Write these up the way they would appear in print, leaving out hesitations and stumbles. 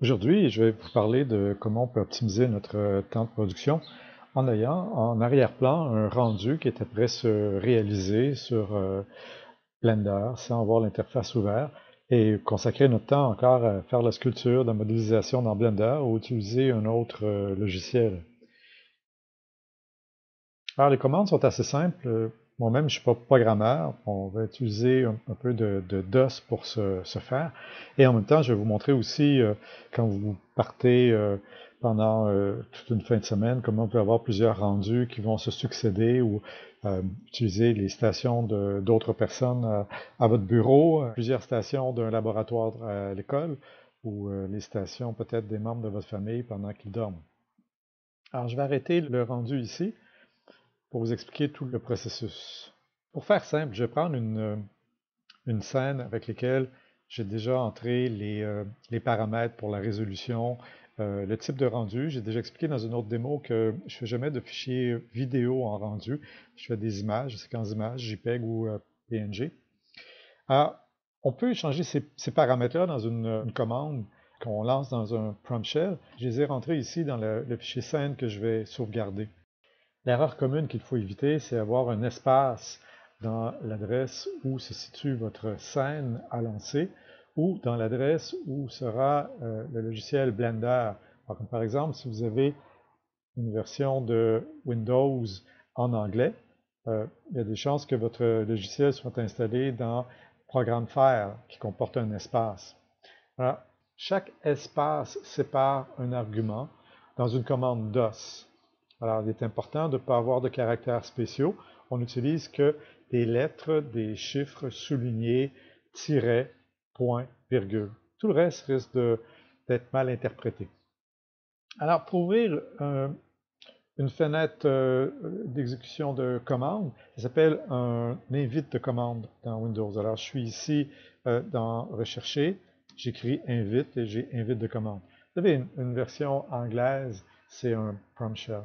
Aujourd'hui, je vais vous parler de comment on peut optimiser notre temps de production en ayant en arrière-plan un rendu qui est après se réaliser sur Blender sans avoir l'interface ouverte et consacrer notre temps encore à faire la sculpture, la modélisation dans Blender ou utiliser un autre logiciel. Alors, les commandes sont assez simples. Moi-même, je ne suis pas programmeur. On va utiliser un peu de DOS pour se faire. Et en même temps, je vais vous montrer aussi, quand vous partez pendant toute une fin de semaine, comment on peut avoir plusieurs rendus qui vont se succéder ou utiliser les stations d'autres personnes à votre bureau, plusieurs stations d'un laboratoire à l'école ou les stations peut-être des membres de votre famille pendant qu'ils dorment. Alors, je vais arrêter le rendu ici pour vous expliquer tout le processus. Pour faire simple, je vais prendre une scène avec laquelle j'ai déjà entré les paramètres pour la résolution, le type de rendu. J'ai déjà expliqué dans une autre démo que je ne fais jamais de fichier vidéo en rendu. Je fais des images, des séquences d'images, JPEG ou PNG. Alors, on peut changer ces paramètres-là dans une commande qu'on lance dans un prompt shell. Je les ai rentrés ici dans le fichier scène que je vais sauvegarder. L'erreur commune qu'il faut éviter, c'est avoir un espace dans l'adresse où se situe votre scène à lancer ou dans l'adresse où sera le logiciel Blender. Alors, comme par exemple, si vous avez une version de Windows en anglais, il y a des chances que votre logiciel soit installé dans Programme Faire qui comporte un espace. Alors, chaque espace sépare un argument dans une commande DOS. Alors, il est important de ne pas avoir de caractères spéciaux. On n'utilise que des lettres, des chiffres soulignés, tirets, points, virgule. Tout le reste risque d'être mal interprété. Alors, pour ouvrir une fenêtre d'exécution de commande, ça s'appelle un invite de commande dans Windows. Alors, je suis ici dans Rechercher, j'écris invite et j'ai invite de commande. Vous avez une version anglaise, c'est un prompt shell.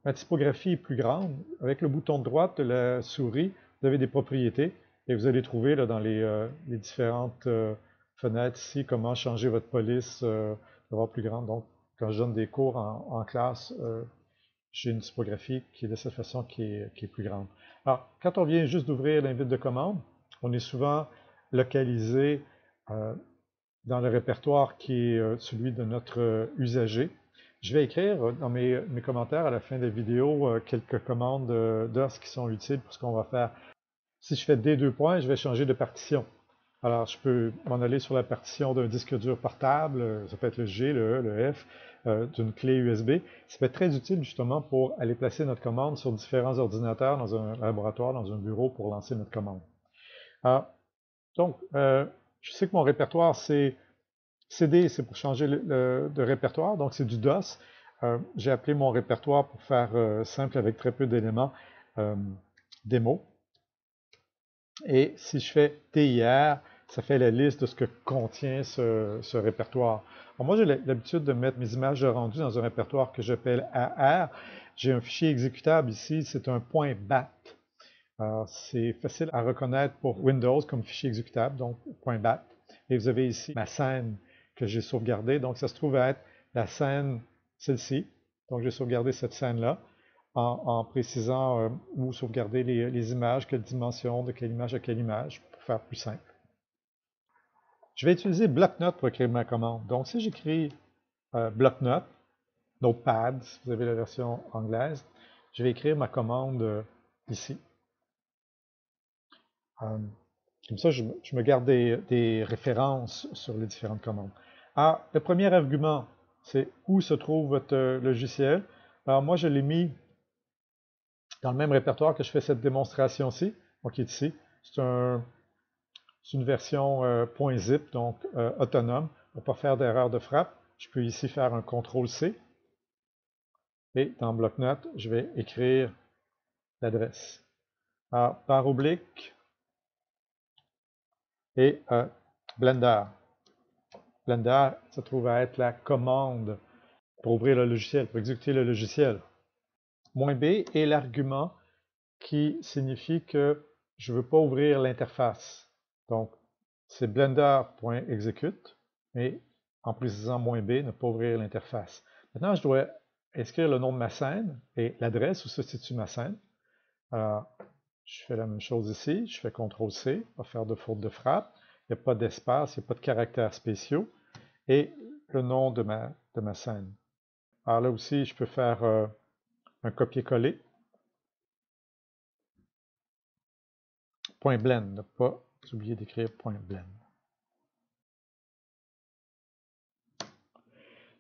Ma typographie est plus grande. Avec le bouton de droite de la souris, vous avez des propriétés et vous allez trouver là, dans les différentes fenêtres ici comment changer votre police d'avoir plus grande. Donc, quand je donne des cours en classe, j'ai une typographie qui est de cette façon qui est plus grande. Alors, quand on vient juste d'ouvrir l'invite de commande, on est souvent localisé dans le répertoire qui est celui de notre usager. Je vais écrire dans mes commentaires à la fin de la vidéo quelques commandes d'os qui sont utiles pour ce qu'on va faire. Si je fais D2 points, je vais changer de partition. Alors, je peux m'en aller sur la partition d'un disque dur portable, ça peut être le G, le E, le F, d'une clé USB. Ça peut être très utile justement pour aller placer notre commande sur différents ordinateurs dans un laboratoire, dans un bureau pour lancer notre commande. Alors, donc, je sais que mon répertoire, c'est CD, c'est pour changer de répertoire, donc c'est du DOS. J'ai appelé mon répertoire pour faire simple avec très peu d'éléments démo. Et si je fais TIR, ça fait la liste de ce que contient ce répertoire. Alors moi, j'ai l'habitude de mettre mes images de rendu dans un répertoire que j'appelle AR. J'ai un fichier exécutable ici, c'est un .bat. C'est facile à reconnaître pour Windows comme fichier exécutable, donc .bat. Et vous avez ici ma scène que j'ai sauvegardée. Donc, ça se trouve à être la scène, celle-ci. Donc, j'ai sauvegardé cette scène-là en précisant où sauvegarder les images, quelle dimension, de quelle image à quelle image, pour faire plus simple. Je vais utiliser bloc-notes pour écrire ma commande. Donc, si j'écris bloc-notes, Notepad, si vous avez la version anglaise, je vais écrire ma commande ici. Comme ça, je me garde des références sur les différentes commandes. Alors, le premier argument, c'est où se trouve votre logiciel. Alors, moi, je l'ai mis dans le même répertoire que je fais cette démonstration-ci, qui est ici. C'est une version .zip, donc autonome, pour ne pas faire d'erreur de frappe. Je peux ici faire un CTRL-C. Et dans bloc-notes, je vais écrire l'adresse. Alors, barre oblique et Blender. Blender se trouve à être la commande pour ouvrir le logiciel, pour exécuter le logiciel. -B est l'argument qui signifie que je ne veux pas ouvrir l'interface. Donc, c'est blender.execute et en précisant "-b", ne pas ouvrir l'interface. Maintenant, je dois inscrire le nom de ma scène et l'adresse où se situe ma scène. Alors, je fais la même chose ici, je fais CTRL-C, pas faire de faute de frappe, il n'y a pas d'espace, il n'y a pas de caractères spéciaux, et le nom de ma scène. Alors là aussi, je peux faire un copier-coller. .blend, ne pas oublier d'écrire .blend.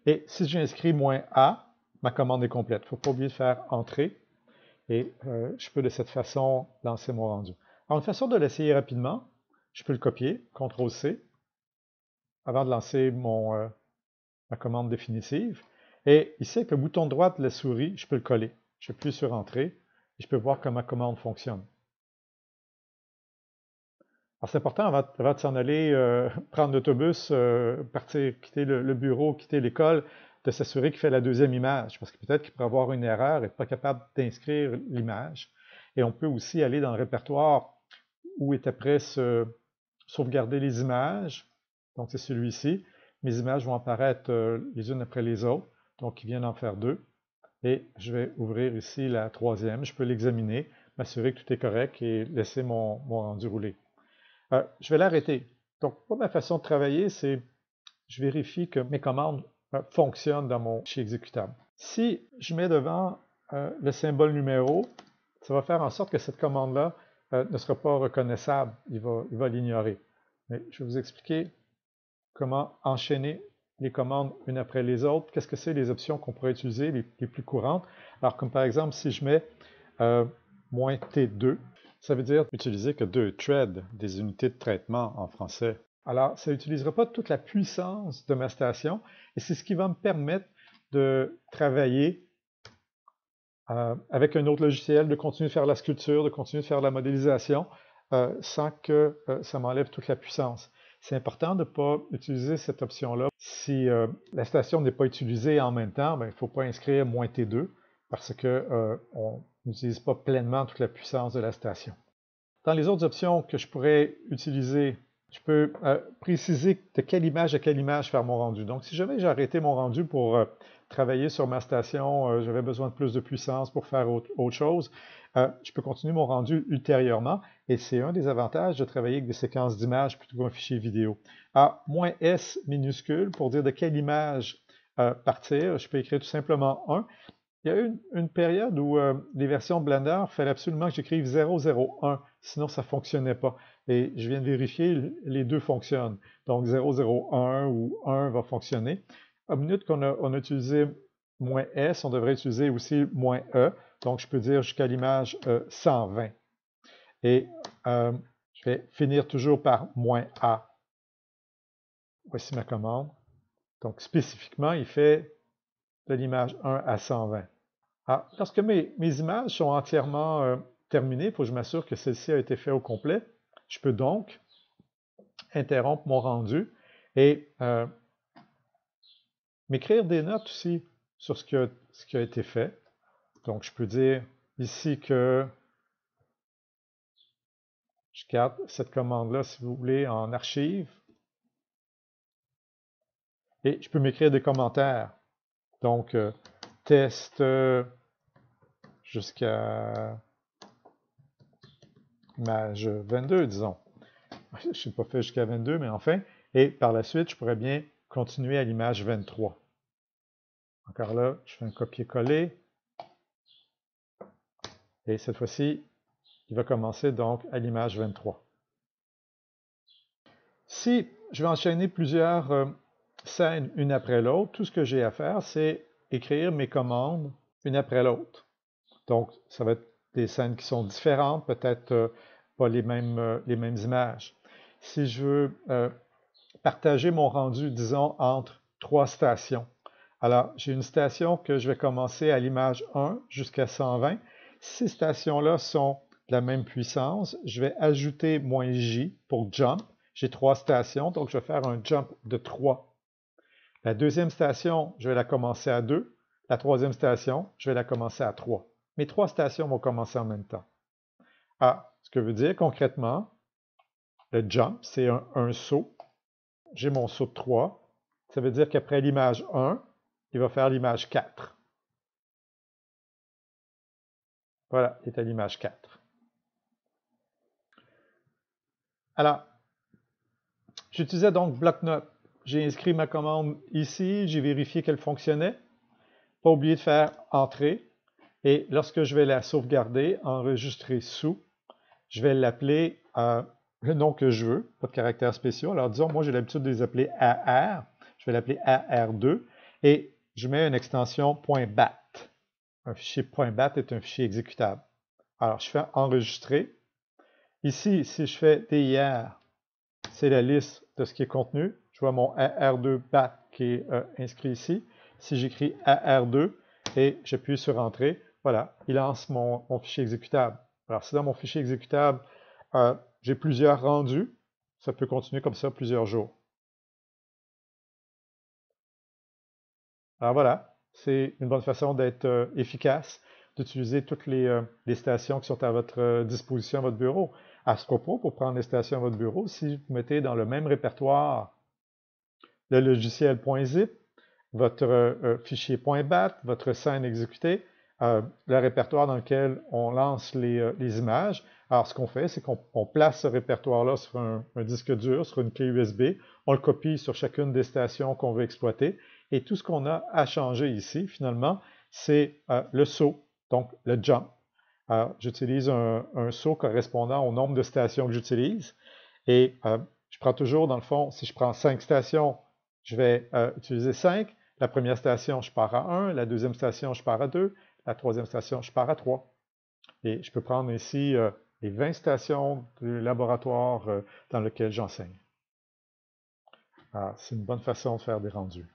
Et si j'inscris "-a", ma commande est complète. Il ne faut pas oublier de faire "entrer", et je peux de cette façon lancer mon rendu. Alors, une façon de l'essayer rapidement, je peux le copier, CTRL-C, avant de lancer ma commande définitive. Et ici, avec le bouton droit de la souris, je peux le coller. J'appuie sur "Entrer" et je peux voir comment ma commande fonctionne. Alors, c'est important, avant de s'en aller, prendre l'autobus, partir, quitter le bureau, quitter l'école, de s'assurer qu'il fait la deuxième image, parce que peut-être qu'il pourrait avoir une erreur et n'est pas capable d'inscrire l'image. Et on peut aussi aller dans le répertoire où est après sauvegarder les images. Donc, c'est celui-ci. Mes images vont apparaître les unes après les autres. Donc, il vient d'en faire 2. Et je vais ouvrir ici la troisième. Je peux l'examiner, m'assurer que tout est correct et laisser mon rendu rouler. Je vais l'arrêter. Donc, moi, ma façon de travailler, c'est je vérifie que mes commandes fonctionnent dans mon fichier exécutable. Si je mets devant le symbole numéro, ça va faire en sorte que cette commande-là ne sera pas reconnaissable. Il va l'ignorer. Mais je vais vous expliquer comment enchaîner les commandes une après les autres. Qu'est-ce que c'est les options qu'on pourrait utiliser, les plus courantes? Alors, comme par exemple, si je mets -T2, ça veut dire utiliser que 2 threads, des unités de traitement en français. Alors, ça n'utilisera pas toute la puissance de ma station, et c'est ce qui va me permettre de travailler avec un autre logiciel, de continuer de faire la sculpture, de continuer de faire la modélisation, sans que ça m'enlève toute la puissance. C'est important de ne pas utiliser cette option-là. Si la station n'est pas utilisée en même temps, il ne faut pas inscrire -T2, parce qu'on n'utilise pas pleinement toute la puissance de la station. Dans les autres options que je pourrais utiliser, je peux préciser de quelle image à quelle image faire mon rendu. Donc, si jamais j'ai arrêté mon rendu pour travailler sur ma station, j'avais besoin de plus de puissance pour faire autre chose, je peux continuer mon rendu ultérieurement, et c'est un des avantages de travailler avec des séquences d'images plutôt qu'un fichier vidéo. -S minuscule pour dire de quelle image partir, je peux écrire tout simplement 1. Il y a eu une période où les versions Blender, il fallait absolument que j'écrive 001, sinon ça ne fonctionnait pas. Et je viens de vérifier, les deux fonctionnent. Donc 001 ou 1 va fonctionner. À minute qu'on a utilisé -S, on devrait utiliser aussi -E. Donc je peux dire jusqu'à l'image 120. Et je vais finir toujours par -A. Voici ma commande. Donc spécifiquement, il fait de l'image 1 à 120. Alors, lorsque mes images sont entièrement terminées, il faut que je m'assure que celle-ci a été faite au complet. Je peux donc interrompre mon rendu et m'écrire des notes aussi sur ce qui a été fait. Donc, je peux dire ici que je garde cette commande-là, si vous voulez, en archive. Et je peux m'écrire des commentaires. Donc, test jusqu'à image 22, disons. Je n'ai pas fait jusqu'à 22, mais enfin. Et par la suite, je pourrais bien continuer à l'image 23. Encore là, je fais un copier-coller. Et cette fois-ci, il va commencer donc à l'image 23. Si je vais enchaîner plusieurs scènes une après l'autre, tout ce que j'ai à faire, c'est écrire mes commandes une après l'autre. Donc, ça va être des scènes qui sont différentes, peut-être pas les mêmes images. Si je veux partager mon rendu, disons, entre 3 stations. Alors, j'ai une station que je vais commencer à l'image 1 jusqu'à 120. Ces stations-là sont de la même puissance. Je vais ajouter -J pour jump. J'ai 3 stations, donc je vais faire un jump de 3. La deuxième station, je vais la commencer à 2. La troisième station, je vais la commencer à 3. Mes 3 stations vont commencer en même temps. Ce que veut dire concrètement, le jump, c'est un saut. J'ai mon saut de 3. ça veut dire qu'après l'image 1, il va faire l'image 4. Voilà, il est à l'image 4. Alors, j'utilisais donc bloc-notes. J'ai inscrit ma commande ici, j'ai vérifié qu'elle fonctionnait. Pas oublier de faire Entrée. Et lorsque je vais la sauvegarder, enregistrer sous, je vais l'appeler le nom que je veux, pas de caractères spéciaux. Alors disons, moi j'ai l'habitude de les appeler AR. Je vais l'appeler AR2 et je mets une extension .bat. Un fichier .bat est un fichier exécutable. Alors je fais Enregistrer. Ici, si je fais DIR, c'est la liste de ce qui est contenu. Je vois mon AR2 BAT qui est inscrit ici. Si j'écris AR2 et j'appuie sur Entrée, voilà, il lance mon fichier exécutable. Alors, si dans mon fichier exécutable, j'ai plusieurs rendus, ça peut continuer comme ça plusieurs jours. Alors voilà, c'est une bonne façon d'être efficace, d'utiliser toutes les stations qui sont à votre disposition à votre bureau. À ce propos, pour prendre les stations à votre bureau, si vous mettez dans le même répertoire le logiciel .zip, votre fichier .bat, votre scène exécutée, le répertoire dans lequel on lance les images. Alors, ce qu'on fait, c'est qu'on place ce répertoire-là sur un disque dur, sur une clé USB, on le copie sur chacune des stations qu'on veut exploiter, et tout ce qu'on a à changer ici, finalement, c'est le saut, donc le jump. Alors, j'utilise un saut correspondant au nombre de stations que j'utilise, et je prends toujours, dans le fond, si je prends 5 stations, je vais utiliser 5. La première station, je pars à 1. La deuxième station, je pars à 2. La troisième station, je pars à 3. Et je peux prendre ici les 20 stations du laboratoire dans lequel j'enseigne. C'est une bonne façon de faire des rendus.